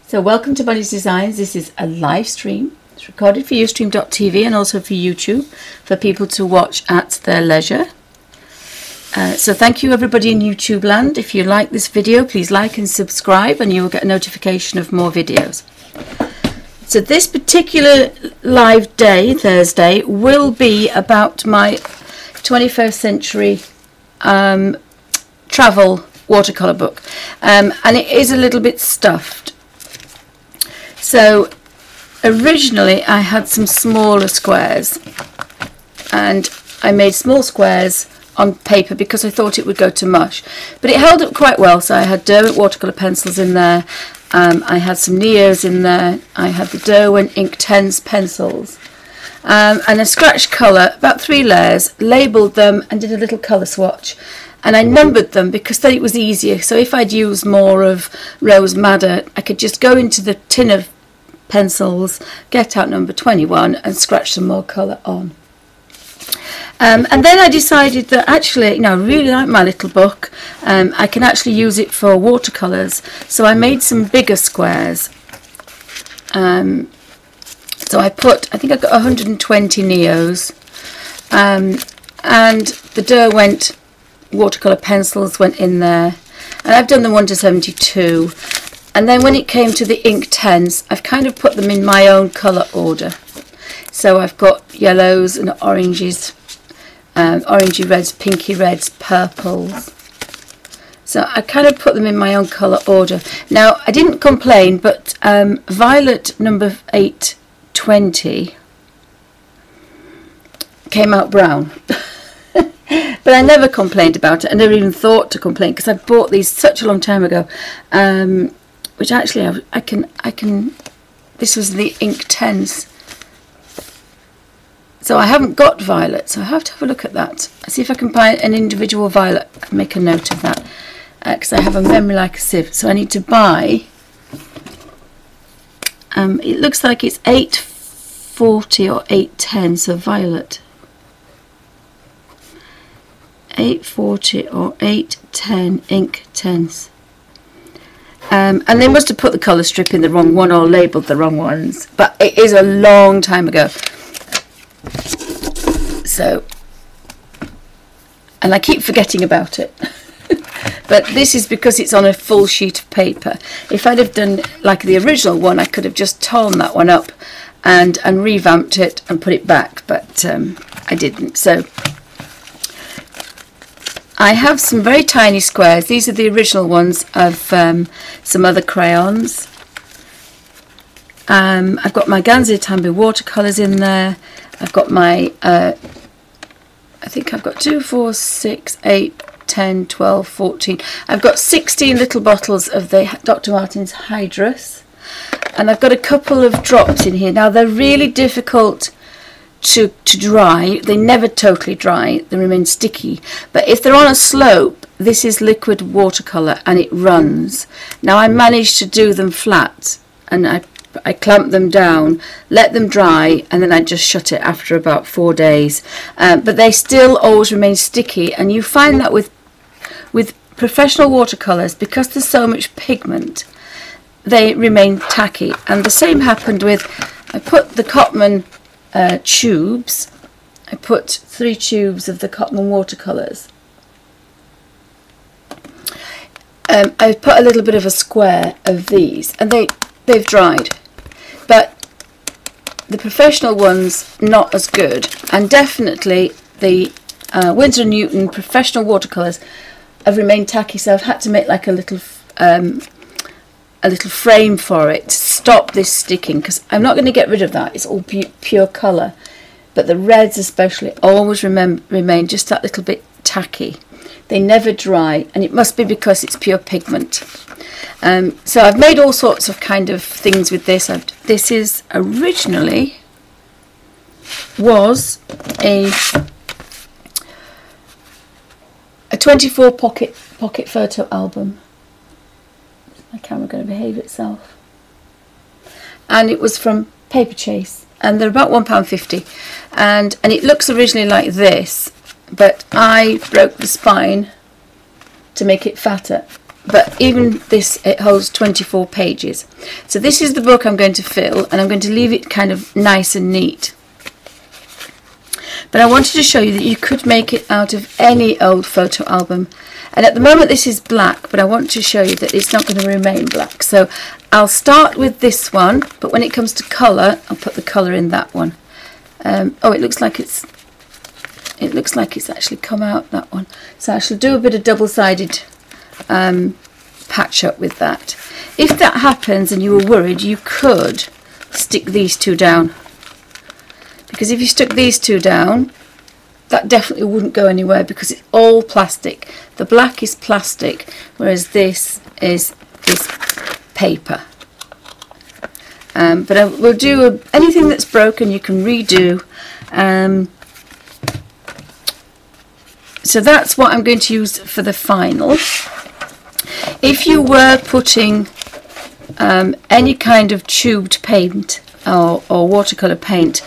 So welcome to Bonnie's Designs. This is a live stream. It's recorded for Ustream.tv and also for YouTube for people to watch at their leisure. So thank you everybody in YouTube land. If you like this video, please like and subscribe and you will get a notification of more videos. So this particular live day, Thursday, will be about my 21st century travel watercolour book. And it is a little bit stuffed. So originally I had some smaller squares and I made small squares on paper because I thought it would go to mush, but it held up quite well. So I had Derwent watercolour pencils in there, I had some Neos in there, I had the Derwent Inktense pencils, and a scratch colour, about 3 layers, labelled them and did a little colour swatch. And I numbered them because then it was easier. So if I'd use more of Rose Madder, I could just go into the tin of pencils, get out number 21 and scratch some more colour on. And then I decided that actually, I really like my little book. I can actually use it for watercolours. So I made some bigger squares. So I think I got 120 Neos. And the Derwent watercolour pencils went in there. And I've done them 1 to 72. And then when it came to the Inktense, I've kind of put them in my own colour order. So I've got yellows and oranges, orangey reds, pinky reds, purples. So I kind of put them in my own colour order. Now, I didn't complain, but violet number 820 came out brown. But I never complained about it. I never even thought to complain because I bought these such a long time ago. Which actually I can. This was the Inktense. So I haven't got violet, so I have to have a look at that. I'll see if I can buy an individual violet and make a note of that. Because I have a memory like a sieve. So I need to buy. It looks like it's 840 or 810, so violet. 840 or 810 Inktense. And they must have put the colour strip in the wrong one or labelled the wrong ones. But it is a long time ago. So, and I keep forgetting about it. But this is because it's on a full sheet of paper. If I'd have done like the original one, I could have just torn that one up and revamped it and put it back. But I didn't. So I have some very tiny squares. These are the original ones of some other crayons. I've got my Ganzi Tambi watercolours in there. I've got my, I think I've got 2, 4, 6, 8, 10, 12, 14. I've got 16 little bottles of the Dr. Martens Hydrus. And I've got a couple of drops in here. Now they're really difficult to dry. They never totally dry, they remain sticky, but if they're on a slope, this is liquid watercolour and it runs. Now I managed to do them flat and I clamp them down, let them dry, and then I just shut it after about 4 days, but they still always remain sticky. And you find that with professional watercolours, because there's so much pigment, they remain tacky. And the same happened with, I put the Cotman tubes. I put 3 tubes of the Cotman watercolours. I put a little bit of a square of these, and they've dried. But the professional ones not as good, and definitely the Winsor & Newton professional watercolours have remained tacky. So I've had to make like a little frame for it to stop this sticking, because I'm not going to get rid of that. It's all pure colour, but the reds especially always remain just that little bit tacky. They never dry, and it must be because it's pure pigment. So I've made all sorts of kind of things with this. This is originally was a 24 pocket photo album. My camera going to behave itself. And it was from Paperchase, and they're about £1.50, and it looks originally like this, but I broke the spine to make it fatter, but even this, it holds 24 pages. So this is the book I'm going to fill, and I'm going to leave it kind of nice and neat. But I wanted to show you that you could make it out of any old photo album. And at the moment this is black, but I want to show you that it's not going to remain black. So I'll start with this one, but when it comes to colour, I'll put the colour in that one. Oh, it looks like it's actually come out, that one. So I shall do a bit of double-sided patch up with that. If that happens and you were worried, you could stick these two down. Because if you stuck these two down, that definitely wouldn't go anywhere because it's all plastic. The black is plastic, whereas this is paper. But we'll do anything that's broken you can redo. So that's what I'm going to use for the final. If you were putting any kind of tubed paint or watercolour paint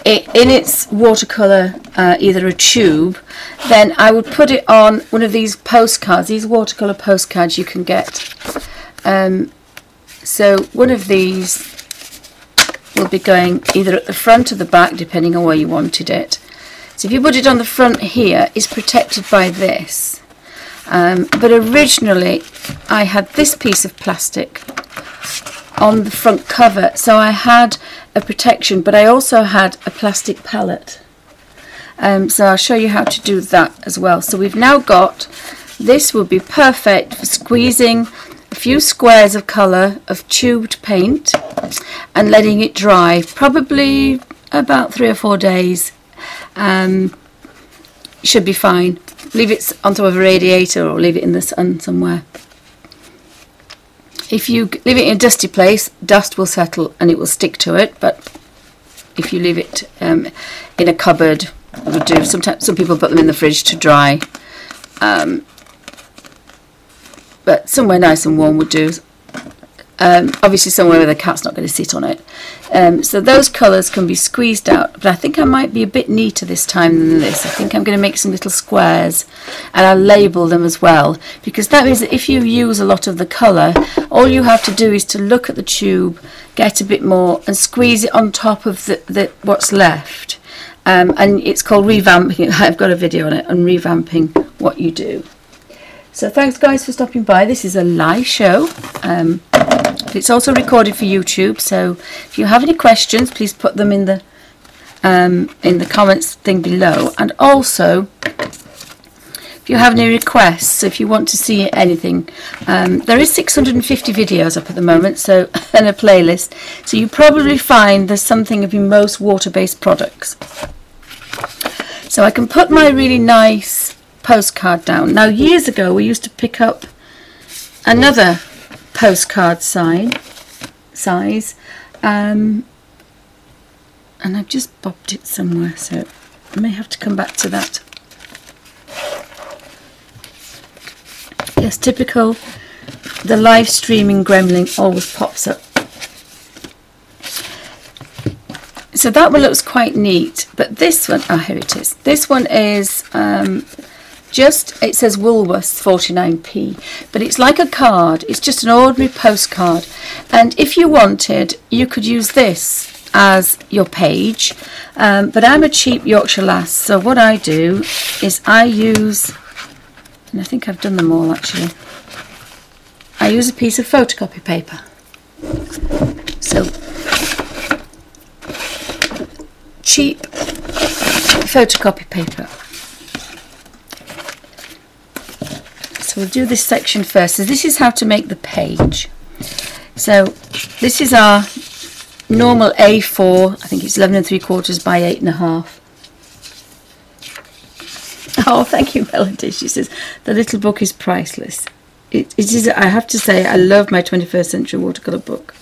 in its watercolour, either a tube, then I would put it on one of these postcards, these watercolour postcards you can get. So one of these will be going either at the front or the back, depending on where you wanted it. So if you put it on the front here, it's protected by this. But originally I had this piece of plastic on the front cover, so I had a protection, but I also had a plastic palette. So I'll show you how to do that as well. So we've now got, this will be perfect for squeezing a few squares of colour of tubed paint and letting it dry, probably about 3 or 4 days. Should be fine. Leave it on top of a radiator or leave it in the sun somewhere. If you leave it in a dusty place, dust will settle and it will stick to it, but if you leave it in a cupboard, it would do. Sometimes some people put them in the fridge to dry, but somewhere nice and warm would do. Obviously somewhere where the cat's not going to sit on it. So those colours can be squeezed out, but I think I might be a bit neater this time than this. I think I'm going to make some little squares and I'll label them as well, because that means that if you use a lot of the colour, all you have to do is to look at the tube, get a bit more and squeeze it on top of the what's left. And it's called revamping. I've got a video on it, on revamping what you do. So thanks guys for stopping by. This is a live show. It's also recorded for YouTube, so if you have any questions, please put them in the comments thing below. And also, if you have any requests, if you want to see anything, there is 650 videos up at the moment, so and a playlist. So you probably find there's something of your most water-based products. So I can put my really nice postcard down. Now years ago we used to pick up another postcard size and I've just bobbed it somewhere, so I may have to come back to that. Yes, typical, the live streaming gremlin always pops up. So that one looks quite neat, but this one, oh here it is, this one is it says Woolworths 49p, but it's like a card. It's just an ordinary postcard, and if you wanted you could use this as your page, but I'm a cheap Yorkshire lass, so what I do is I use, and I think I've done them all actually, I use a piece of photocopy paper. So cheap photocopy paper. So we'll do this section first. So this is how to make the page. So this is our normal A4. I think it's 11 3/4 by 8.5. Oh, thank you, Melody. She says the little book is priceless. It is. I have to say, I love my 21st century watercolor book.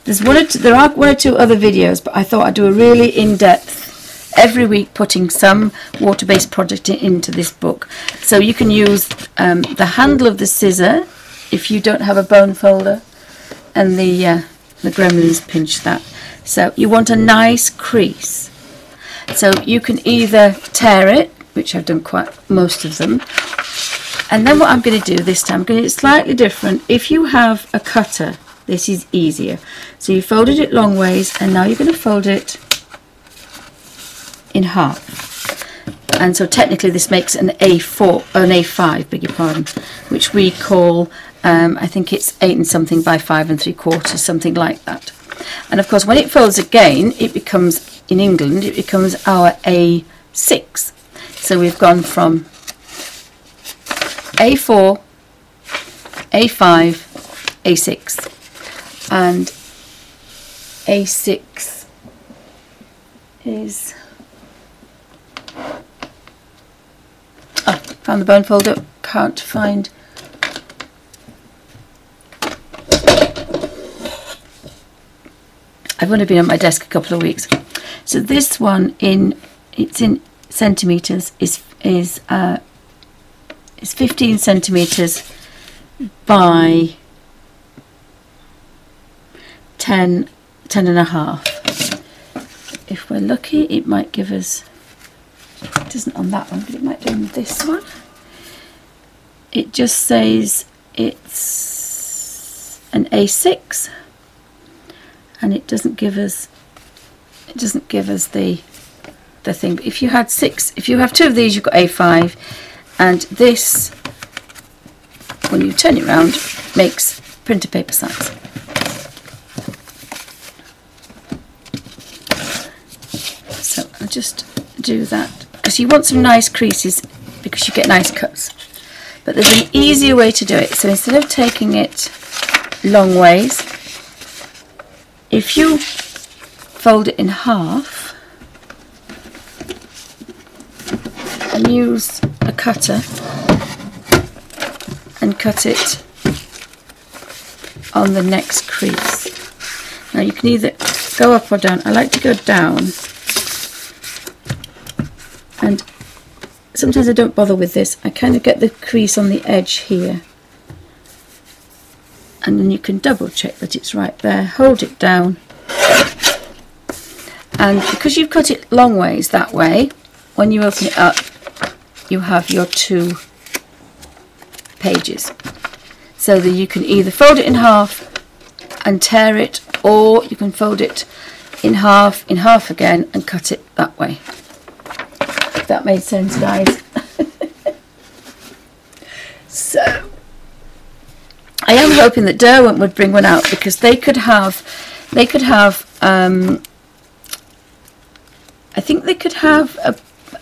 There are one or two other videos, but I thought I'd do a really in-depth every week, putting some water-based project into this book. So you can use the handle of the scissor if you don't have a bone folder, and the gremlins pinch that. So you want a nice crease. So you can either tear it, which I've done quite most of them, And then what I'm going to do this time, I'm going to do it slightly different. If you have a cutter, this is easier. So you folded it long ways, and now you're going to fold it in half. And so technically this makes an A5, beg your pardon, which we call, I think it's 8 and something by 5 3/4, something like that. And of course when it folds again, it becomes, in England, it becomes our A6. So we've gone from A4, A5, A6, and A6 is, oh, found the bone folder, can't find, I've only been on my desk a couple of weeks. So this one, it's in centimetres, is 15 centimetres by 10 and a half. If we're lucky, it might give us, it doesn't on that one, but it might do on this one. It just says it's an A6, and it doesn't give us the thing. But if you had 6, if you have 2 of these, you've got A5, and this, when you turn it around, makes printer paper size. So I'll just do that, because you want some nice creases, because you get nice cuts. But there's an easier way to do it. So instead of taking it long ways, if you fold it in half and use a cutter and cut it on the next crease. Now you can either go up or down. I like to go down, and sometimes I don't bother with this. I kind of get the crease on the edge here, and then you can double check that it's right there. Hold it down, and because you've cut it long ways that way, when you open it up you have your 2 pages, so that you can either fold it in half and tear it, or you can fold it in half again and cut it that way. If that made sense, guys. So I am hoping that Derwent would bring one out, because they could have I think they could have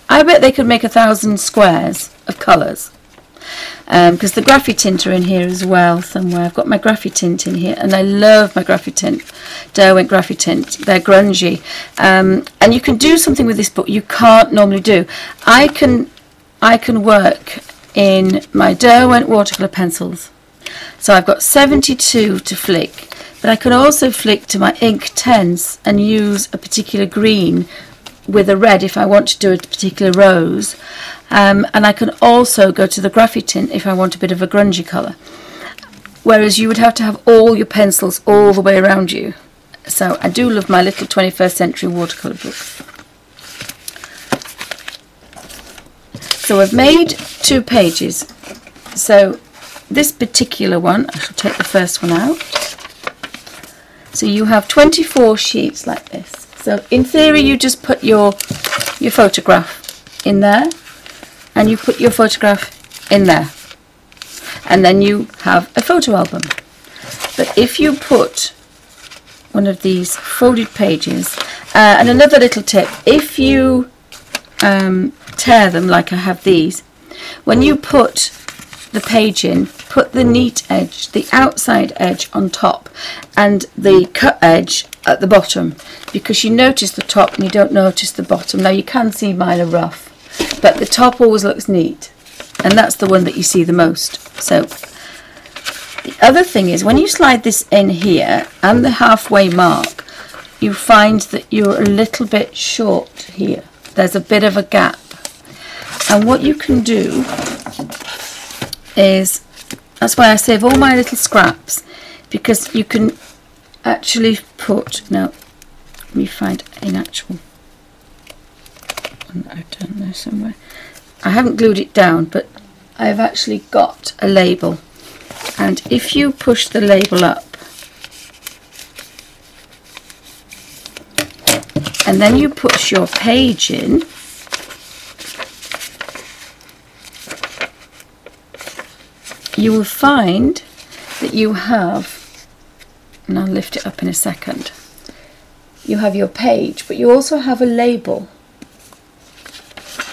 I bet they could make 1,000 squares of colours, because the Graphitint are in here as well somewhere. I've got my Graphitint in here, and I love my Graphitint, Derwent Graphitint. They're grungy, and you can do something with this book you can't normally do. I can work in my Derwent watercolour pencils, so I've got 72 to flick, but I can also flick to my ink 10s and use a particular green with a red if I want to do a particular rose, and I can also go to the Graphitint if I want a bit of a grungy colour, whereas you would have to have all your pencils all the way around you. So I do love my little 21st century watercolour book. So I've made 2 pages. So this particular one, I shall take the first one out. So you have 24 sheets like this. So in theory you just put your photograph in there, and you put your photograph in there, and then you have a photo album. But if you put one of these folded pages, and another little tip, if you tear them like I have these, when you put the page in, put the neat edge, the outside edge on top, and the cut edge at the bottom, because you notice the top and you don't notice the bottom. Now you can see mine are rough, but the top always looks neat, and that's the one that you see the most. So the other thing is, when you slide this in here and the halfway mark, you find that you're a little bit short here. There's a bit of a gap, and what you can do is, that's why I save all my little scraps, because you can actually put, now let me find an actual one that I've done there somewhere. I haven't glued it down, but I've actually got a label, and if you push the label up and then you push your page in, you will find that you have, and I'll lift it up in a second, you have your page, but you also have a label.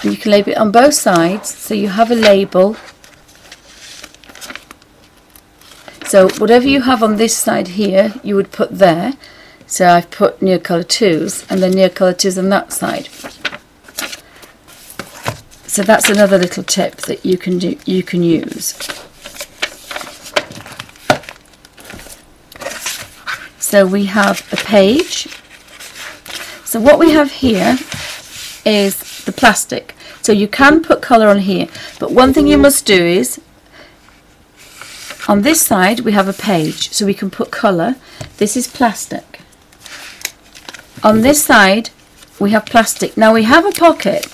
And you can label it on both sides, so you have a label. So whatever you have on this side here, you would put there. So I've put Neocolor 2s, and then Neocolor 2s on that side. So that's another little tip that you can do, you can use. So we have a page. So what we have here is the plastic. So you can put colour on here, but one thing you must do is, on this side we have a page, so we can put colour. This is plastic. On this side we have plastic. Now we have a pocket.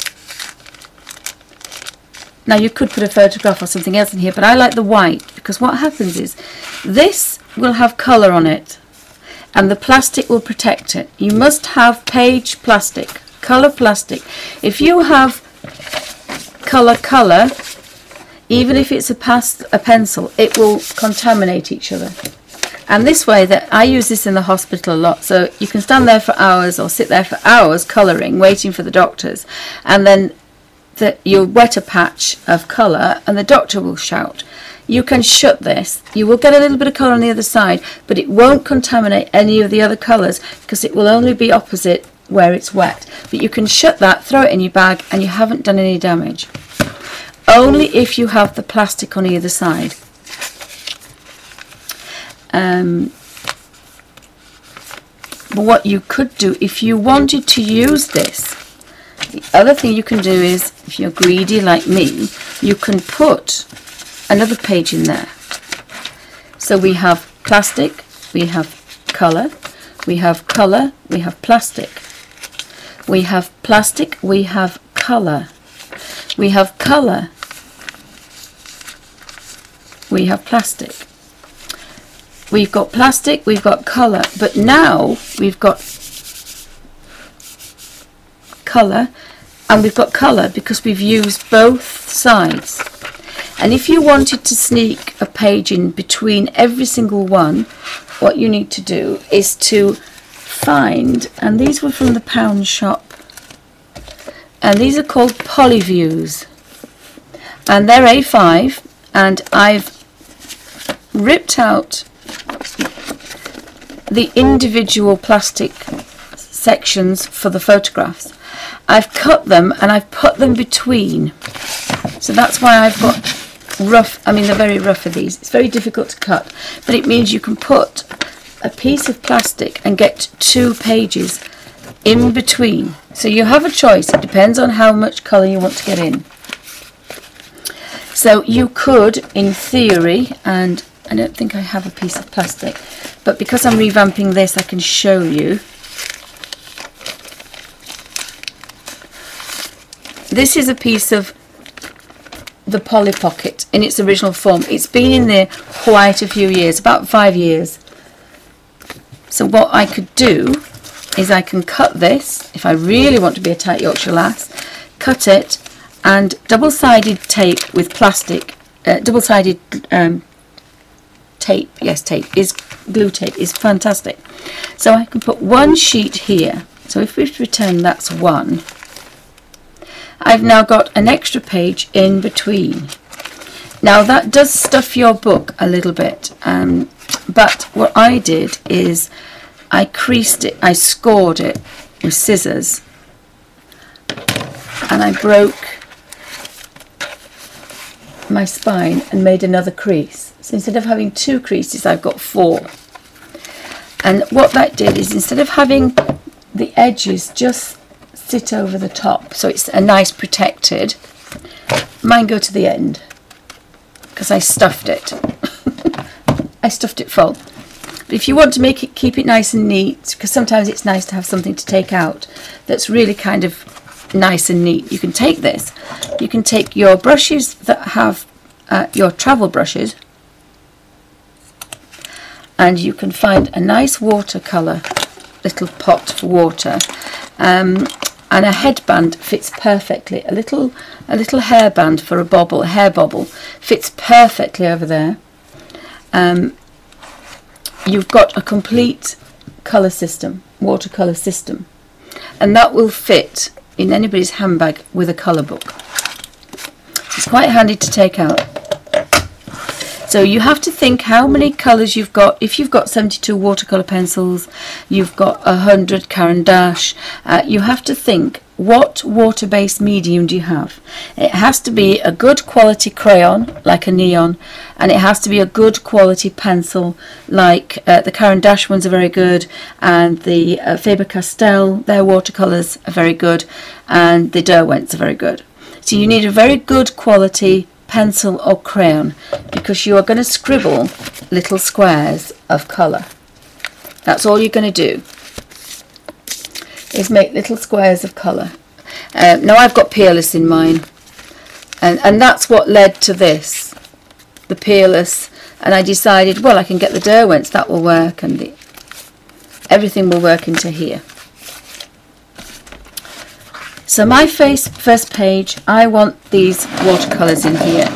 Now you could put a photograph or something else in here, but I like the white, because what happens is this will have colour on it and the plastic will protect it. You must have page plastic, colour plastic. If you have colour, even if it's a pencil, it will contaminate each other. And this way, that I use this in the hospital a lot, so you can stand there for hours or sit there for hours colouring, waiting for the doctors, and then you'll wet a patch of colour and the doctor will shout. You can shut this. You will get a little bit of colour on the other side, but it won't contaminate any of the other colours, because it will only be opposite where it's wet. But you can shut that, throw it in your bag, and you haven't done any damage. Only if you have the plastic on either side. But what you could do, if you wanted to use this, the other thing you can do is, if you're greedy like me, you can put another page in there. So we have plastic, we have colour, we have colour, we have plastic. We have plastic, we have colour. We have colour, we have plastic. We've got plastic, we've got colour, but now we've got colour and we've got colour because we've used both sides. And if you wanted to sneak a page in between every single one, what you need to do is to find, and these were from the pound shop, and these are called Polyviews, and they're A5, and I've ripped out the individual plastic sections for the photographs. I've cut them and I've put them between, so that's why I've got rough, I mean they're very rough for these. It's very difficult to cut, but it means you can put a piece of plastic and get 2 pages in between. So you have a choice, it depends on how much colour you want to get in. So you could, in theory, and I don't think I have a piece of plastic, but because I'm revamping this I can show you. This is a piece of the Polly Pocket in its original form. It's been in there quite a few years, about 5 years. So what I could do is I can cut this, if I really want to be a tight Yorkshire lass, cut it, and double-sided tape with plastic, double-sided tape, yes, tape, is glue tape, is fantastic. So I can put one sheet here. So if we pretend that's one, I've now got an extra page in between. Now that does stuff your book a little bit, but what I did is I creased it, I scored it with scissors, and I broke my spine and made another crease. So instead of having 2 creases, I've got 4. And what that did is, instead of having the edges just sit over the top, so it's a nice protected, mine go to the end because I stuffed it. I stuffed it full. But if you want to make it, keep it nice and neat, because sometimes it's nice to have something to take out that's really kind of nice and neat, you can take this, you can take your brushes that have your travel brushes, and you can find a nice watercolour little pot for water, and a headband fits perfectly. A little hairband for a hair bobble fits perfectly over there. You've got a complete colour system, watercolour system, and that will fit in anybody's handbag with a colour book. It's quite handy to take out. So you have to think how many colours you've got. If you've got 72 watercolour pencils, you've got 100 Caran d'Ache, you have to think, what water-based medium do you have? It has to be a good quality crayon, like a neon, and it has to be a good quality pencil, like the Caran d'Ache ones are very good, and the Faber-Castell, their watercolours are very good, and the Derwents are very good. So you need a very good quality pencil or crayon, because you are going to scribble little squares of colour. That's all you're going to do, is make little squares of colour. Now I've got Peerless in mine, and that's what led to this, the Peerless, and I decided, well, I can get the Derwents, that will work, and everything will work into here. So my first page, I want these watercolours in here.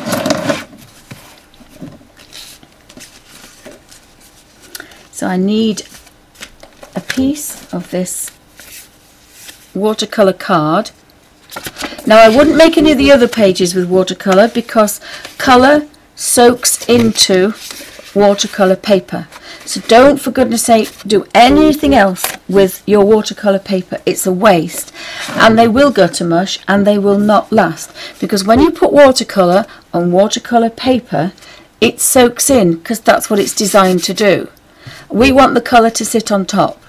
So I need a piece of this watercolour card. Now I wouldn't make any of the other pages with watercolour, because colour soaks into watercolour paper. So don't, for goodness sake, do anything else with your watercolour paper. It's a waste, and they will go to mush, and they will not last, because when you put watercolour on watercolour paper, it soaks in, because that's what it's designed to do. We want the colour to sit on top.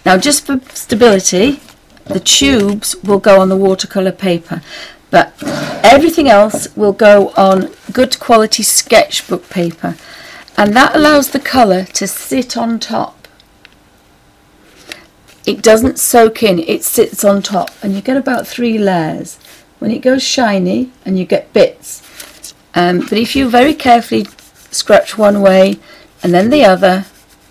Now, just for stability, the tubes will go on the watercolour paper, but everything else will go on good quality sketchbook paper, and that allows the colour to sit on top. It doesn't soak in, it sits on top, and you get about 3 layers. When it goes shiny, and you get bits, but if you very carefully scratch one way and then the other,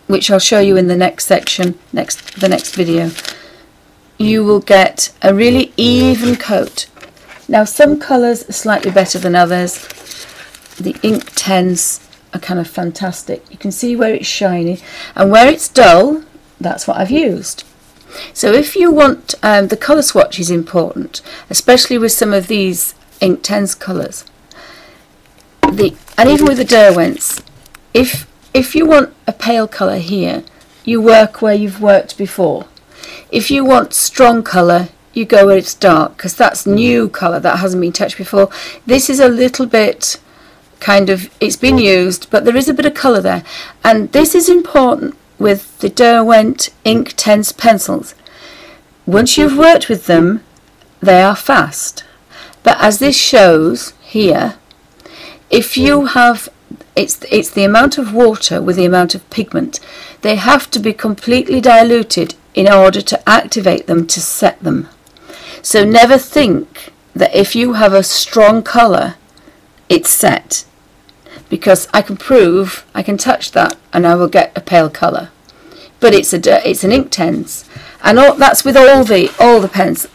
which I'll show you in the next section, the next video, you will get a really even coat. Now some colours are slightly better than others. The Inktense are kind of fantastic. You can see where it's shiny, and where it's dull, that's what I've used. So if you want, the colour swatch is important, especially with some of these Inktense colours. And even with the Derwents, if you want a pale colour here, you work where you've worked before. If you want strong colour, you go where it's dark, because that's new colour that hasn't been touched before. This is a little bit kind of, it's been used, but there is a bit of colour there, and this is important with the Derwent Inktense pencils. Once you've worked with them, they are fast, but as this shows here, if you have, it's the amount of water with the amount of pigment. They have to be completely diluted in order to activate them, to set them. So never think that if you have a strong colour, it's set, because I can prove, I can touch that and I will get a pale colour. But it's an Inktense, and that's with all the pens,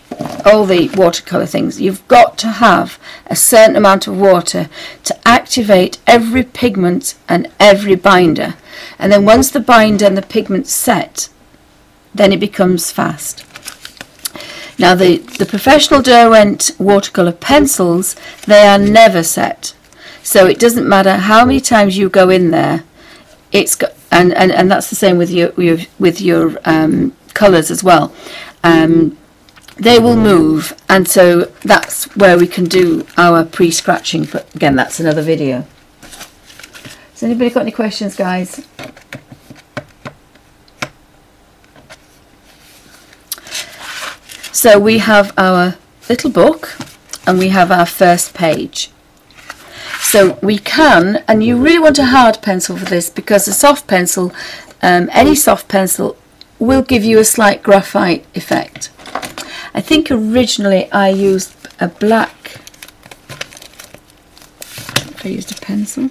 all the watercolour things. You've got to have a certain amount of water to activate every pigment and every binder, and then once the binder and the pigment set, then it becomes fast. Now the professional Derwent watercolour pencils, they are never set, so it doesn't matter how many times you go in there. It's got, and that's the same with your colours as well. They will move, and so that's where we can do our pre-scratching, but again, that's another video. Has anybody got any questions, guys? So we have our little book, and we have our first page. So we can, and you really want a hard pencil for this, because a soft pencil, any soft pencil, will give you a slight graphite effect. I think originally I used a black, I used a pencil.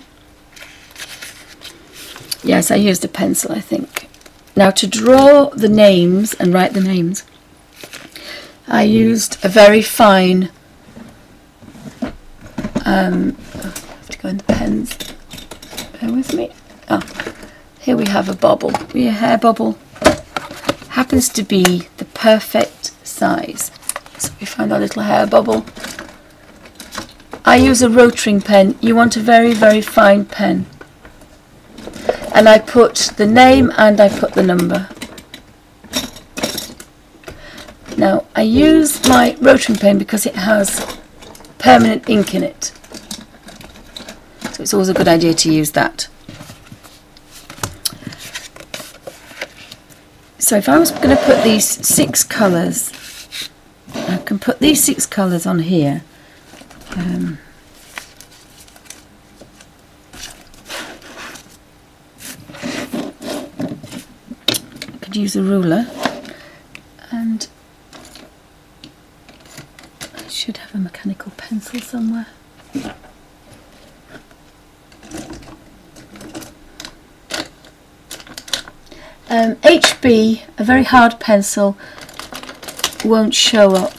Yes, I used a pencil, I think. Now to draw the names and write the names, I used a very fine, I have to go in the pens, bear with me. Here we have a bobble, a hair bobble. Happens to be the perfect size. So we find our little hair bobble. I use a rotring pen. You want a very, very fine pen. And I put the name and I put the number. Now I use my rotring pen because it has permanent ink in it. So it's always a good idea to use that. So if I was going to put these 6 colours, I can put these 6 colours on here. I could use a ruler, and I should have a mechanical pencil somewhere. HB, a very hard pencil, won't show up.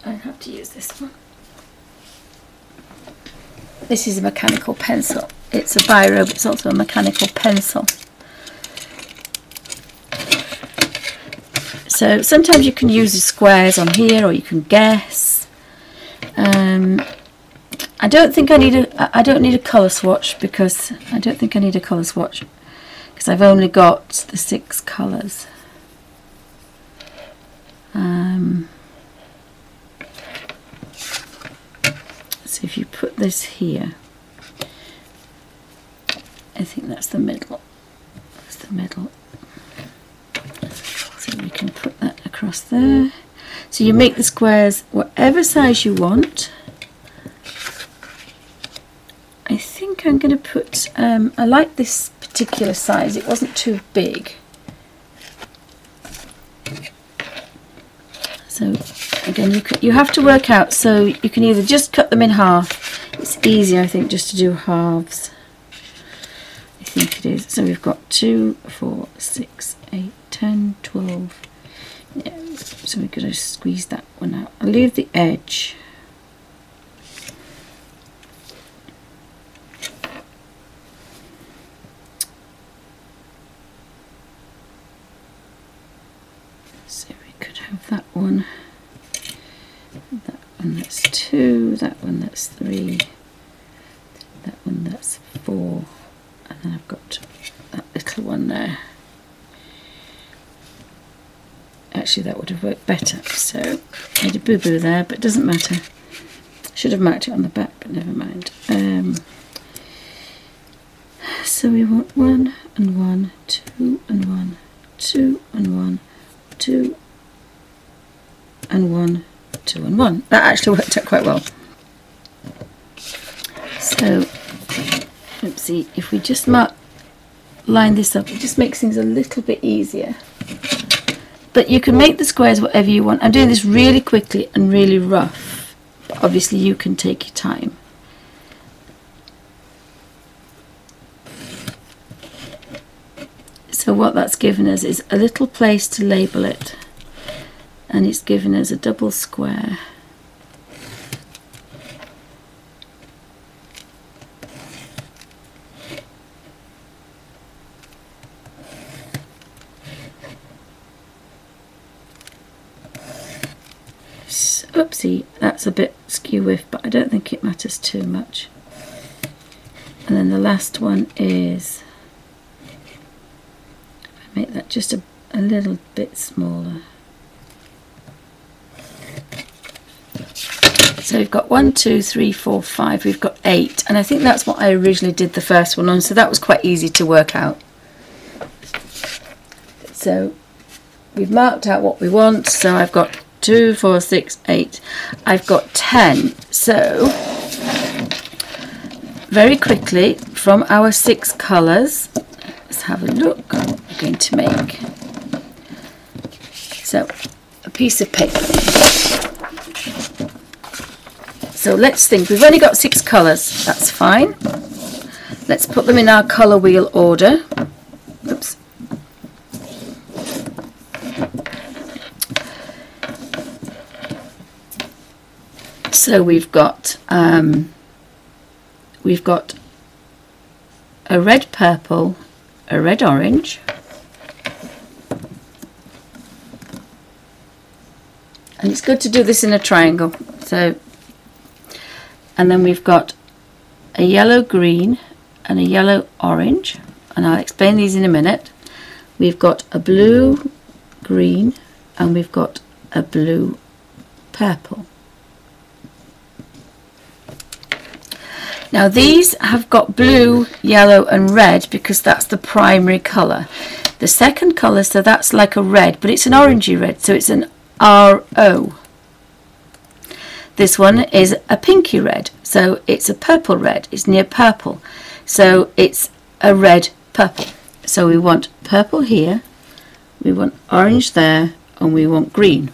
I have to use this one. This is a mechanical pencil. It's a biro, but it's also a mechanical pencil. So sometimes you can use the squares on here, or you can guess. I don't think I need a colour swatch, because I don't think I need a colour swatch because I've only got the 6 colours. So if you put this here, I think that's the middle. That's the middle. So we can put that across there. So you make the squares whatever size you want. I think I'm going to put, I like this particular size, it wasn't too big. So again, you have to work out, so you can either just cut them in half. It's easier, I think, just to do halves. I think it is. So we've got 2, 4, 6, 8, 10, 12. Yeah, so we're going to squeeze that one out. I'll leave the edge. So we could have that one. That one, that's 2, that one, that's 3, that one, that's 4, and then I've got that little one there. Actually, that would have worked better, so I made a boo-boo there, but it doesn't matter. Should have marked it on the back, but never mind. So we want 1 and 1, 2 and 1, 2 and 1, 2 and 1, 2 and 1. That actually worked out quite well. So, oopsie, if we just line this up, it just makes things a little bit easier. But you can make the squares whatever you want. I'm doing this really quickly and really rough, but obviously you can take your time. So what that's given us is a little place to label it, and it's given us a double square. So, oopsie, that's a bit skew whiff, but I don't think it matters too much. And then the last one is, make that just a little bit smaller. So we've got 1, 2, 3, 4, 5, we've got 8, and I think that's what I originally did the first one on, so that was quite easy to work out. So we've marked out what we want. So I've got 2, 4, 6, 8. I've got 10. So very quickly, from our 6 colours, let's have a look what we're going to make. So a piece of paper. So let's think, we've only got 6 colours, that's fine. Let's put them in our colour wheel order. Oops. So we've got a red purple, a red orange, and it's good to do this in a triangle. So, and then we've got a yellow green and a yellow orange, and I'll explain these in a minute. We've got a blue green and we've got a blue purple. Now these have got blue, yellow and red because that's the primary colour. The second colour, so that's like a red, but it's an orangey red, so it's an RO. This one is a pinky red, so it's a purple red, it's near purple, so it's a red purple. So we want purple here, we want orange there, and we want green.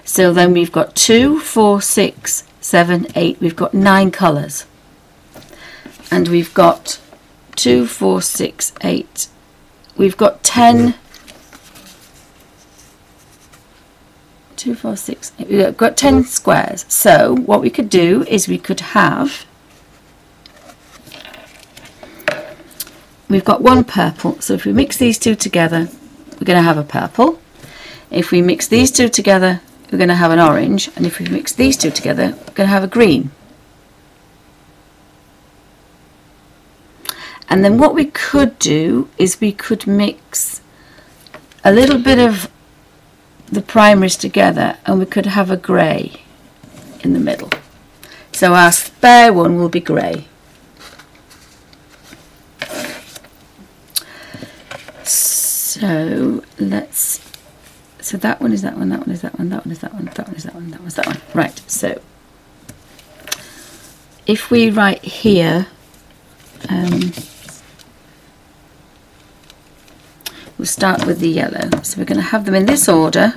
So then we've got 2, 4, 6, 7, 8, we've got 9 colours. And we've got 2, 4, 6, 8. We've got 10. 2, 4, 6, 8. We've got 10 squares. So what we could do is we could have. We've got 1 purple. So if we mix these 2 together, we're going to have a purple. If we mix these 2 together, we're going to have an orange. And if we mix these 2 together, we're going to have a green. And then what we could do is we could mix a little bit of the primaries together and we could have a grey in the middle. So our spare one will be grey. So so that one is that one, that one is that one, that one is that one, that one is that one, that one's that one. Right, so if we write here, we'll start with the yellow. So we're going to have them in this order.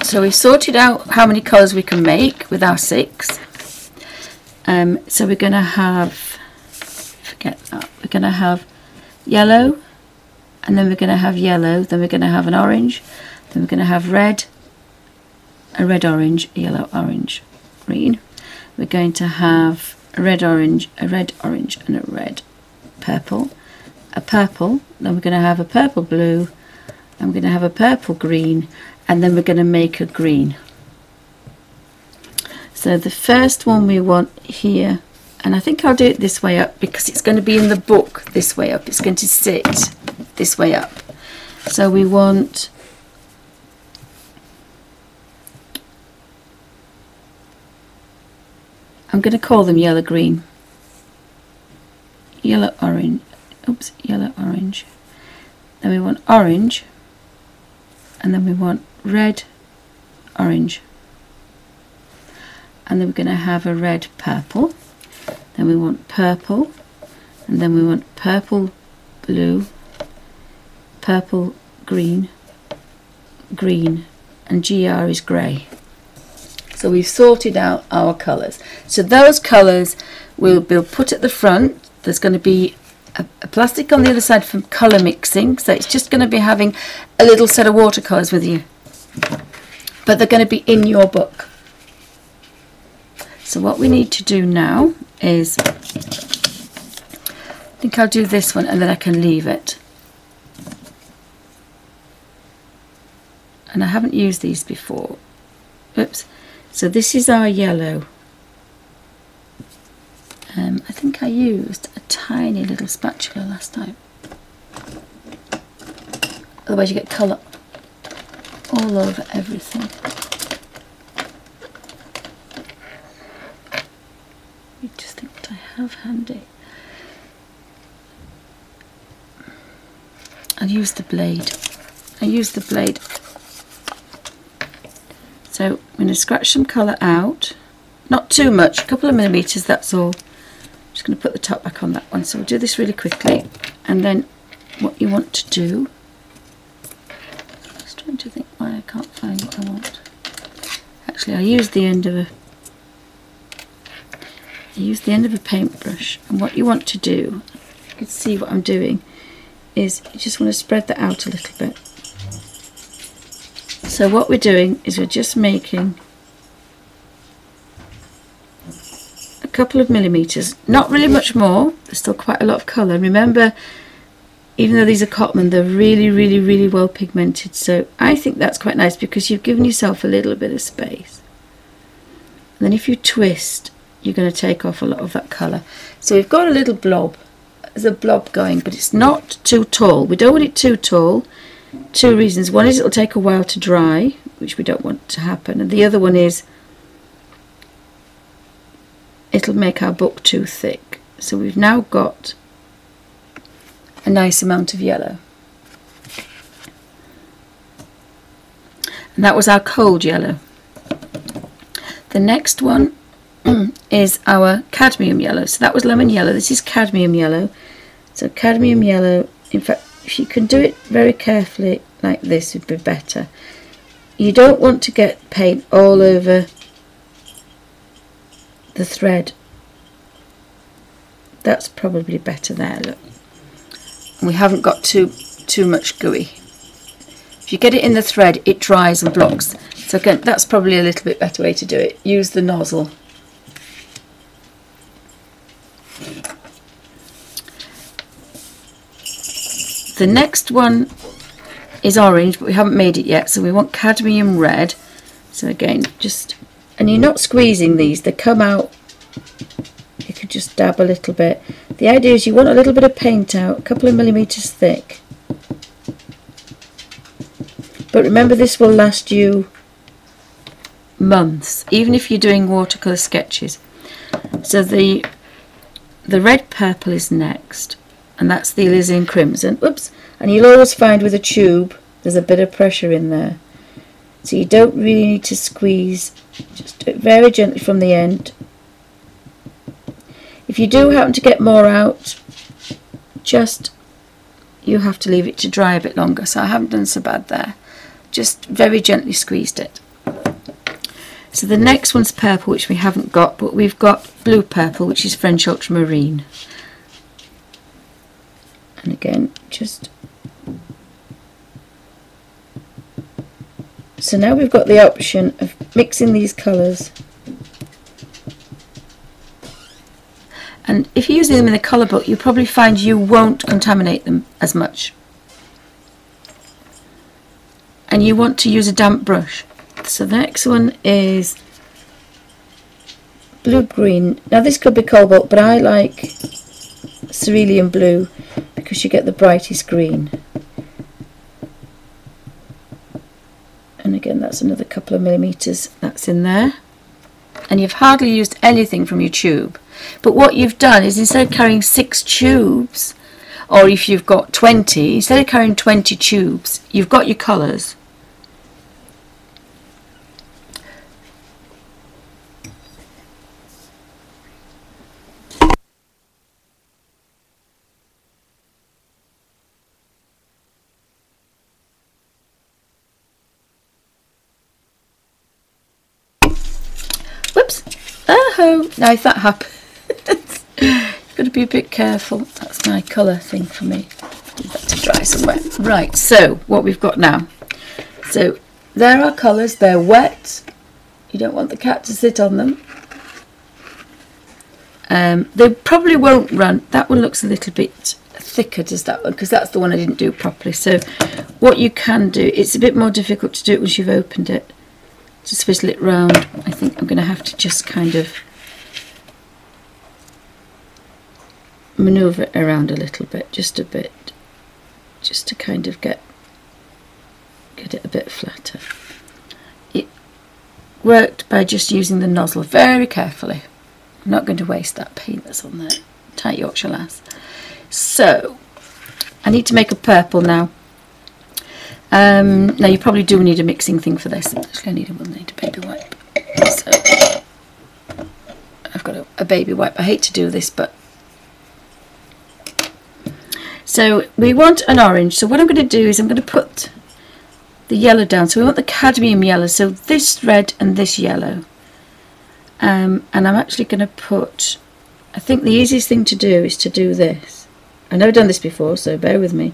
So we've sorted out how many colours we can make with our 6. So we're going to have, forget that, we're going to have yellow, and then we're going to have yellow, then we're going to have an orange, then we're going to have red, a red orange, a yellow orange, green. We're going to have a red orange, a red orange and a red purple, a purple, then we're going to have a purple blue, and we're going to have a purple green, and then we're going to make a green. So the first one we want here, and I think I'll do it this way up because it's going to be in the book this way up, it's going to sit this way up. So we want I'm going to call them yellow green, yellow orange, oops, yellow orange. Then we want orange, and then we want red orange, and then we're going to have a red purple. Then we want purple, and then we want purple blue, purple green, green, and GR is grey. So we've sorted out our colours. So those colours will be put at the front. There's going to be a plastic on the other side for colour mixing. So it's just going to be having a little set of watercolours with you. But they're going to be in your book. So what we need to do now is, I think I'll do this one and then I can leave it. And I haven't used these before. Oops. So this is our yellow. I think I used a tiny little spatula last time. Otherwise you get colour all over everything. have handy? I'll use the blade. I use the blade. So I'm going to scratch some colour out. Not too much, a couple of millimetres, that's all. I'm just going to put the top back on that one. So we'll do this really quickly. And then what you want to do, just trying to think why I can't find what I want. Actually, I use the end of a paintbrush, and what you want to do, you can see what I'm doing, is you just want to spread that out a little bit. So what we're doing is we're just making a couple of millimetres, not really much more. There's still quite a lot of colour. Remember, even though these are Cotman, they're really, really, really well pigmented. So I think that's quite nice because you've given yourself a little bit of space. And then if you twist, you're going to take off a lot of that colour. So we've got a little blob. There's a blob going, but it's not too tall. We don't want it too tall. Two reasons. One is it'll take a while to dry, which we don't want to happen. And the other one is it'll make our book too thick. So we've now got a nice amount of yellow. And that was our cold yellow. The next one is our cadmium yellow. So that was lemon yellow. This is cadmium yellow. So cadmium yellow, in fact, if you can do it very carefully like this, would be better. You don't want to get paint all over the thread. That's probably better there, look. And we haven't got too much gooey. If you get it in the thread, it dries and blocks. So again, that's probably a little bit better way to do it. Use the nozzle. The next one is orange, but we haven't made it yet, so we want cadmium red. So again, just, and you're not squeezing these, they come out, you could just dab a little bit. The idea is you want a little bit of paint out, a couple of millimetres thick. But remember, this will last you months, even if you're doing watercolour sketches. So the red purple is next, and that's the alizarin crimson. Oops. And you'll always find with a tube there's a bit of pressure in there, so you don't really need to squeeze, just do it very gently from the end. If you do happen to get more out, just, you have to leave it to dry a bit longer. So I haven't done so bad there, just very gently squeezed it. So the next one's purple, which we haven't got, but we've got blue purple, which is French ultramarine. And again, just, so now we've got the option of mixing these colours. And if you're using them in the colour book, you'll probably find you won't contaminate them as much. And you want to use a damp brush. So the next one is blue-green. Now this could be cobalt, but I like cerulean blue because you get the brightest green. And again, that's another couple of millimetres that's in there. And you've hardly used anything from your tube. But what you've done is, instead of carrying 6 tubes, or if you've got 20, instead of carrying 20 tubes, you've got your colours. Whoops! Oh, now if that happens, you've got to be a bit careful. That's my colour thing for me. Leave that to dry somewhere. Right, so what we've got now. So there are colours, they're wet. You don't want the cat to sit on them. They probably won't run. That one looks a little bit thicker, does that one? Because that's the one I didn't do properly. So what you can do, it's a bit more difficult to do it once you've opened it. Just swizzle it round. I think I'm going to have to just kind of manoeuvre it around a little bit, just a bit, just to kind of get it a bit flatter. It worked by just using the nozzle very carefully. I'm not going to waste that paint that's on there. Tight Yorkshire Lass. So I need to make a purple now. Now you probably do need a mixing thing for this. Actually, I need a baby wipe. So I've got a baby wipe. I hate to do this, but so we want an orange. So what I'm going to do is I'm going to put the yellow down. So we want the cadmium yellow. So this red and this yellow. And I'm actually going to put, I think the easiest thing to do is to do this. I've never done this before, so bear with me.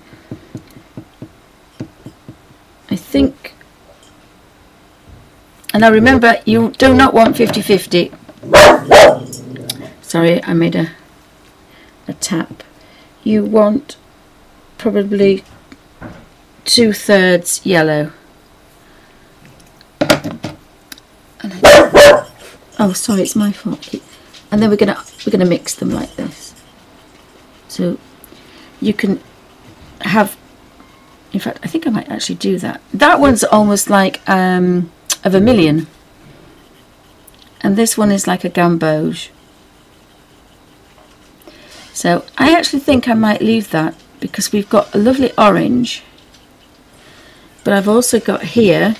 I think, and now remember, you do not want 50-50. Sorry, I made a tap. You want probably 2/3 yellow. Oh, sorry, it's my fault. And then we're gonna mix them like this. So you can have. In fact, I think I might actually do that. That one's almost like a vermilion, and this one is like a gamboge. So I actually think I might leave that because we've got a lovely orange, but I've also got here,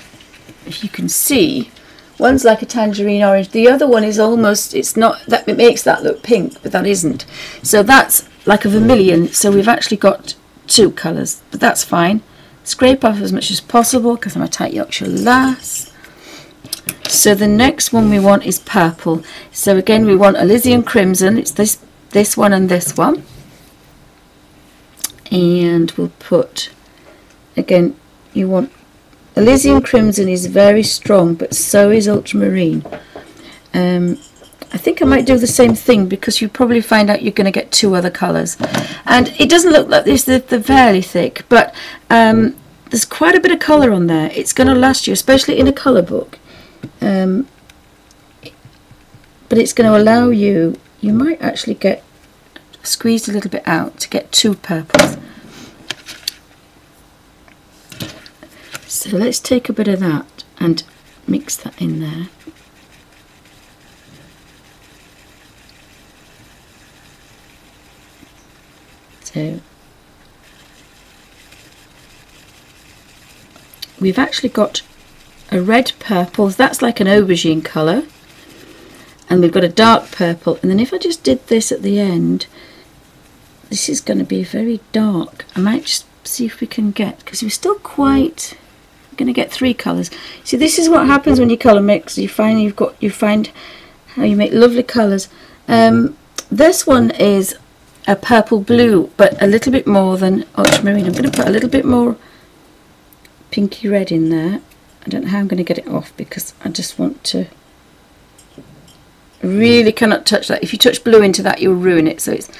if you can see, one's like a tangerine orange. The other one is almost, it's not, that it makes that look pink, but that isn't. So that's like a vermilion. So we've actually got two colours, but that's fine. Scrape off as much as possible because I'm a tight Yorkshire Lass. So the next one we want is purple. So again, we want Elysian Crimson. It's this one and this one. And we'll put, again, you want, Elysian Crimson is very strong, but so is Ultramarine. I think I might do the same thing because you probably find out you're going to get two other colours. And it doesn't look like this, they're fairly thick, but there's quite a bit of colour on there. It's going to last you, especially in a colour book. But it's going to allow you, you might actually get squeezed a little bit out to get two purples. So let's take a bit of that and mix that in there. So we've actually got a red purple, that's like an aubergine colour, and we've got a dark purple, and then if I just did this at the end, this is going to be very dark. I might just see if we can get, because we're still quite, we're going to get three colours. See, this is what happens when you colour mix. You find how you make lovely colours. This one is a purple blue, but a little bit more than ultramarine. I'm going to put a little bit more pinky red in there. I don't know how I'm going to get it off because I just want to, really cannot touch that. If you touch blue into that, you'll ruin it. So it's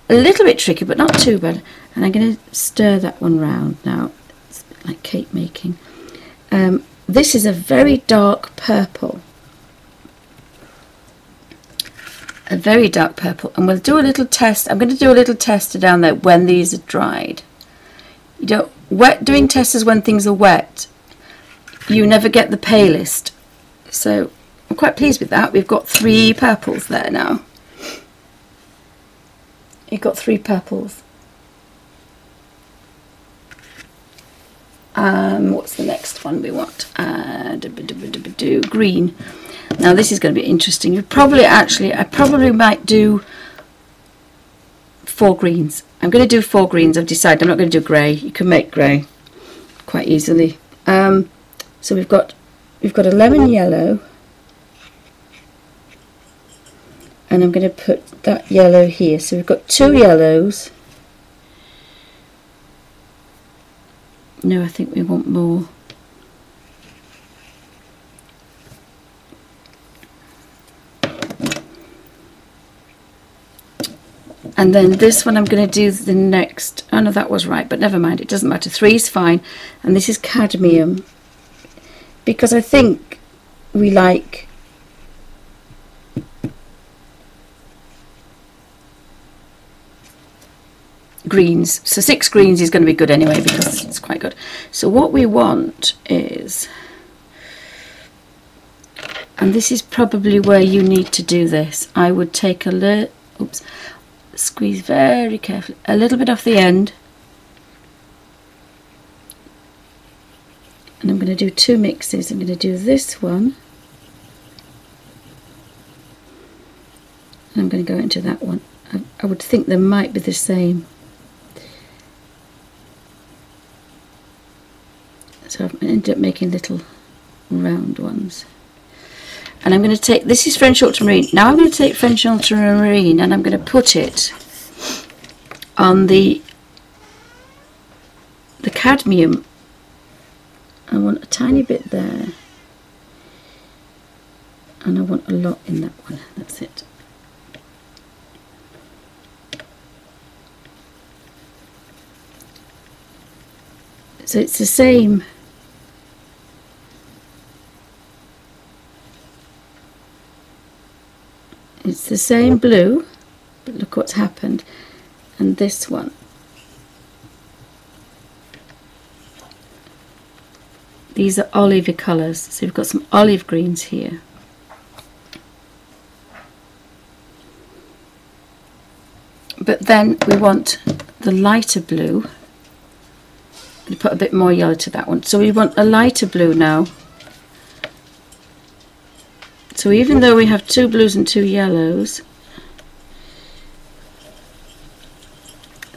a little bit tricky, but not too bad. And I'm going to stir that one round now. It's a bit like cake making. This is a very dark purple. A very dark purple, and we'll do a little test. I'm going to do a little tester down there when these are dried. You don't, doing testers when things are wet, you never get the palest. So I'm quite pleased with that. We've got three purples there now. You've got three purples. What's the next one we want? Green. Now this is going to be interesting. I probably might do 4 greens. I'm going to do 4 greens. I've decided I'm not going to do grey. You can make grey quite easily. So we've got a lemon yellow, and I'm going to put that yellow here. So we've got 2 yellows. No, I think we want more. And then this one I'm going to do the next. Oh no, that was right, but never mind, it doesn't matter. 3 is fine. And this is cadmium, because I think we like greens. So 6 greens is going to be good anyway because it's quite good. So what we want is And this is probably where you need to do this. I would take a little, oops, squeeze very carefully, a little bit off the end. And I'm going to do two mixes. I'm going to do this one. And I'm going to go into that one. I would think they might be the same. So I've ended up making little round ones. And I'm going to take, this is French ultramarine. Now I'm going to take French ultramarine and I'm going to put it on the cadmium. I want a tiny bit there. And I want a lot in that one. That's it. So it's the same. It's the same blue, but look what's happened. And this one. These are olivey colours, so we've got some olive greens here. But then we want the lighter blue. I'm going to put a bit more yellow to that one. So we want a lighter blue now. So even though we have two blues and two yellows,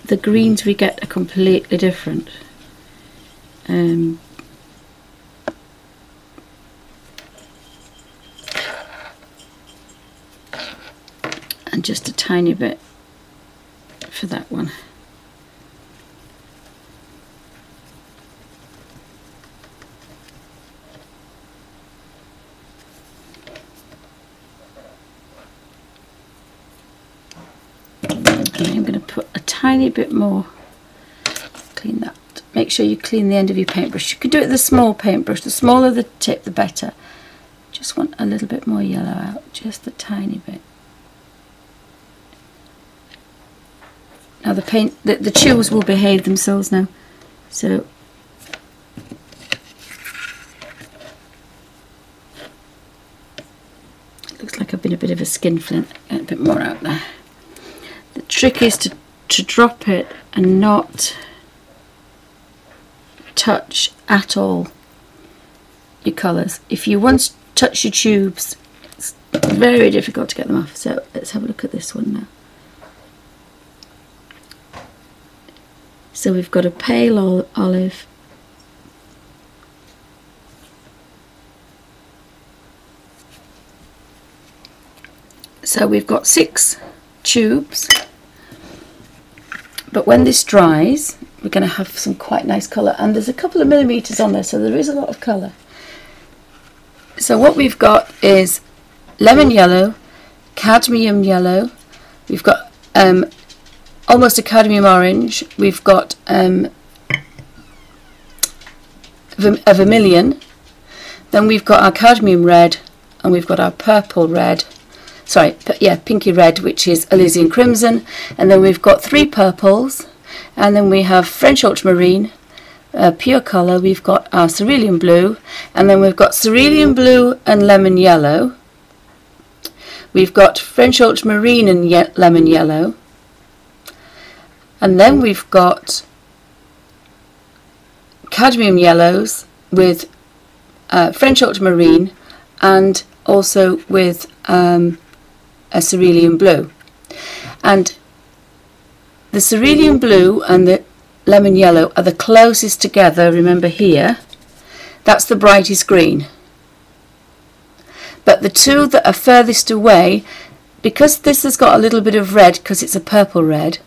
the greens we get are completely different. And just a tiny bit for that one. I'm going to put a tiny bit more. Clean that. Make sure you clean the end of your paintbrush. You can do it with a small paintbrush. The smaller the tip, the better. Just want a little bit more yellow out, just a tiny bit. Now the tubes will behave themselves now. So it looks like I've been a bit of a skinflint. Get a bit more out there. The trick is to drop it and not touch at all your colours. If you once touch your tubes, it's very difficult to get them off. So let's have a look at this one now. So we've got a pale olive, so we've got 6 tubes, but when this dries we're going to have some quite nice colour, and there's a couple of millimetres on there, so there is a lot of colour. So what we've got is lemon yellow, cadmium yellow, we've got almost a cadmium orange, we've got a vermilion, then we've got our cadmium red, and we've got our purple red, sorry, yeah, pinky red, which is alizarin crimson, and then we've got 3 purples, and then we have French ultramarine, pure colour, we've got our cerulean blue, and then we've got cerulean blue and lemon yellow, we've got French ultramarine and lemon yellow, and then we've got cadmium yellows with French ultramarine and also with a cerulean blue. And the cerulean blue and the lemon yellow are the closest together, remember here. That's the brightest green. But the two that are furthest away, because this has got a little bit of red because it's a purple red,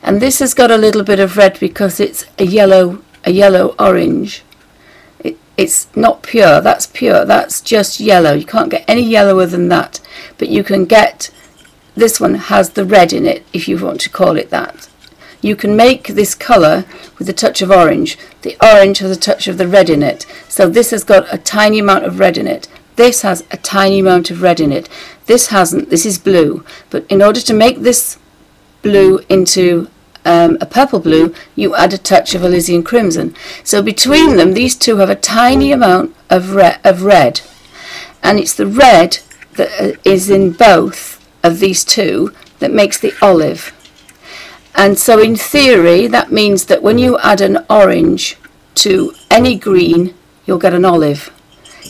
and this has got a little bit of red because it's a yellow orange. It's not pure, that's pure, that's just yellow. You can't get any yellower than that, but you can get, this one has the red in it, if you want to call it that. You can make this colour with a touch of orange. The orange has a touch of the red in it, so this has got a tiny amount of red in it. This has a tiny amount of red in it. This hasn't, this is blue, but in order to make this blue into a purple blue, you add a touch of alizarin crimson. So between them, these two have a tiny amount of red. and it's the red that is in both of these two that makes the olive. And so in theory that means that when you add an orange to any green, you'll get an olive,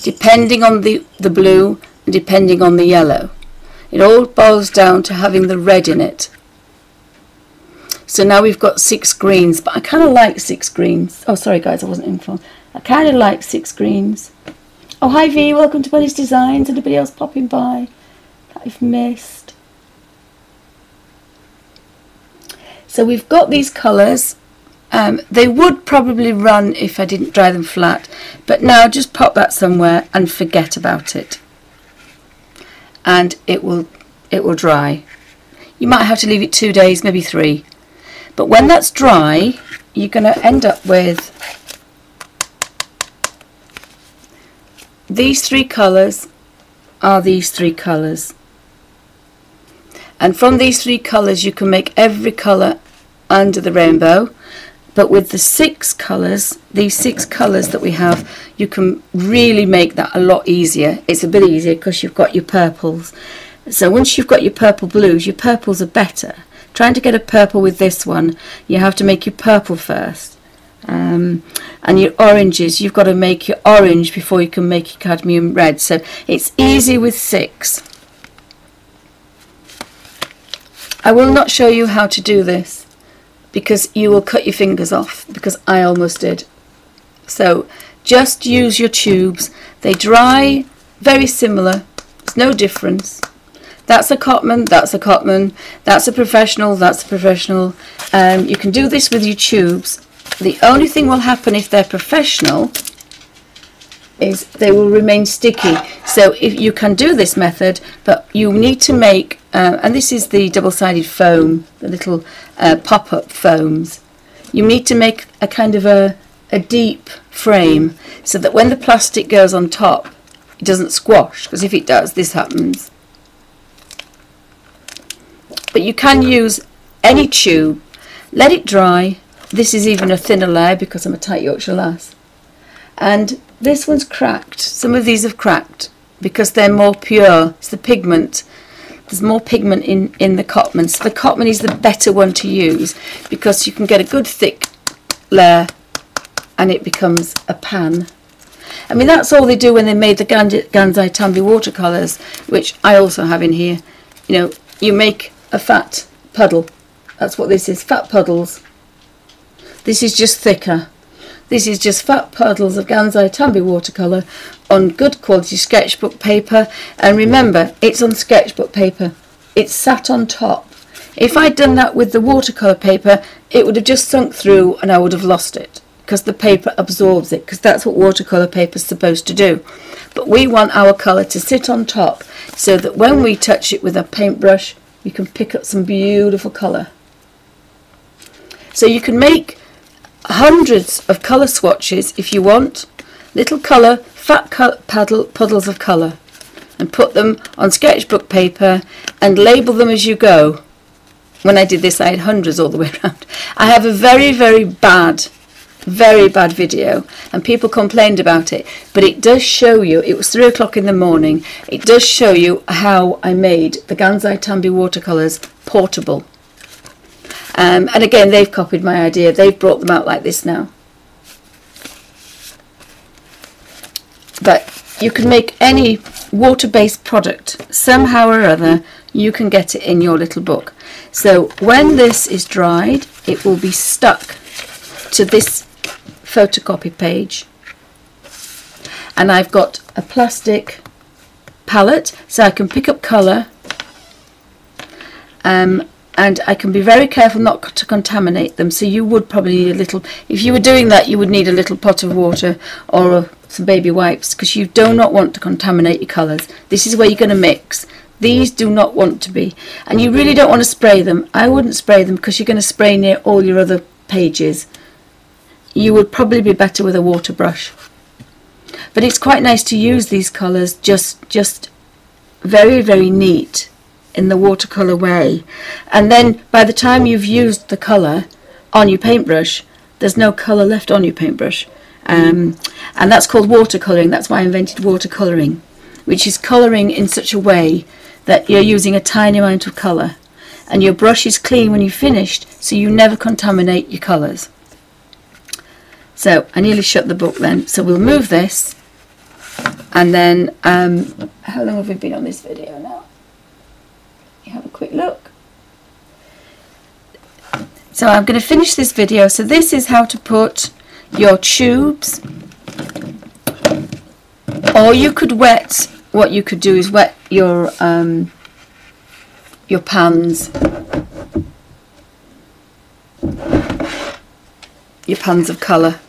depending on the blue and depending on the yellow. It all boils down to having the red in it. So now we've got 6 greens, but I kind of like 6 greens. Oh, sorry guys, I wasn't in front. I kind of like 6 greens. Oh, hi V, welcome to Bunny's Designs. Anybody else popping by that I've missed? So we've got these colours. They would probably run if I didn't dry them flat, but now just pop that somewhere and forget about it, and it will dry. You might have to leave it 2 days, maybe 3, but when that's dry you're going to end up with these 3 colours are these 3 colours, and from these 3 colours you can make every colour under the rainbow. But with the 6 colours, these 6 colours that we have, you can really make that a lot easier. It's a bit easier because you've got your purples. So once you've got your purple blues, your purples are better. Trying to get a purple with this one, you have to make your purple first. And your oranges, you've got to make your orange before you can make your cadmium red. So it's easy with 6. I will not show you how to do this, because you will cut your fingers off, because I almost did. So just use your tubes. They dry very similar. There's no difference. That's a Cotman, that's a Cotman, that's a professional, that's a professional. You can do this with your tubes. The only thing will happen if they're professional is they will remain sticky. So if you can do this method, but you need to make, and this is the double-sided foam, the little pop-up foams. You need to make a kind of a deep frame so that when the plastic goes on top, it doesn't squash, because if it does, this happens. But you can use any tube, let it dry. This is even a thinner layer because I'm a tight Yorkshire lass. And this one's cracked. Some of these have cracked because they're more pure. It's the pigment. There's more pigment in the Cotman. So the Cotman is the better one to use because you can get a good thick layer and it becomes a pan. I mean, that's all they do when they made the Gansai Tambi watercolours, which I also have in here. You know, you make a fat puddle. That's what this is, fat puddles. This is just thicker. This is just fat puddles of Gansai Tambi watercolour on good quality sketchbook paper. And remember, it's on sketchbook paper. It's sat on top. If I'd done that with the watercolour paper, it would have just sunk through and I would have lost it, because the paper absorbs it, because that's what watercolour paper is supposed to do. But we want our colour to sit on top so that when we touch it with a paintbrush, we can pick up some beautiful colour. So you can make hundreds of colour swatches if you want, little colour, fat puddles of colour, and put them on sketchbook paper and label them as you go. When I did this, I had hundreds all the way around. I have a very, very bad video, and people complained about it, but it does show you, it was 3 o'clock in the morning, it does show you how I made the Gansai Tambi watercolours portable. And again, they've copied my idea. They've brought them out like this now. But you can make any water-based product somehow or other. You can get it in your little book. So when this is dried, it will be stuck to this photocopy page. And I've got a plastic palette, so I can pick up colour. And I can be very careful not to contaminate them. So you would probably need a little, if you were doing that, you would need a little pot of water or some baby wipes, because you do not want to contaminate your colours. This is where you're going to mix. These do not want to be. And you really don't want to spray them. I wouldn't spray them because you're going to spray near all your other pages. You would probably be better with a water brush. But it's quite nice to use these colours just very, very neat in the watercolour way, and then by the time you've used the colour on your paintbrush, there's no colour left on your paintbrush, and that's called watercolouring. That's why I invented watercolouring. which is colouring in such a way that you're using a tiny amount of colour, and your brush is clean when you've finished, so you never contaminate your colours. So I nearly shut the book then, so we'll move this, and then how long have we been on this video now? You have a quick look. So I'm going to finish this video. So this is how to put your tubes, or you could wet, what you could do is wet your pans, of colour.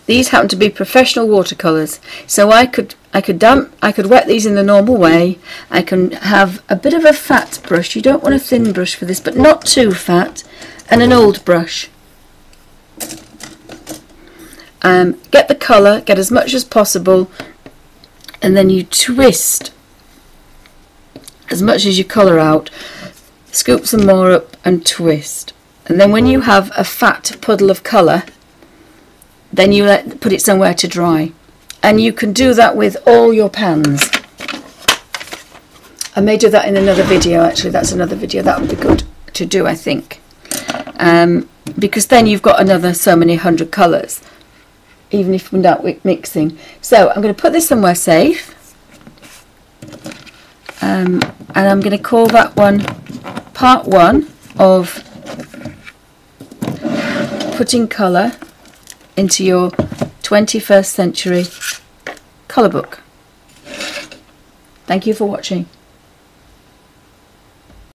These happen to be professional watercolours, so I could wet these in the normal way. I can have a bit of a fat brush. You don't want a thin brush for this, but not too fat, and an old brush. Get the colour, get as much as possible, and then you twist as much as you colour out. Scoop some more up and twist, and then when you have a fat puddle of colour, then you put it somewhere to dry. And you can do that with all your pans. I may do that in another video, actually. That's another video that would be good to do, I think, because then you've got another so many hundred colours, even if without mixing. So I'm going to put this somewhere safe, and I'm going to call that one part 1 of putting colour into your 21st century colour book. Thank you for watching.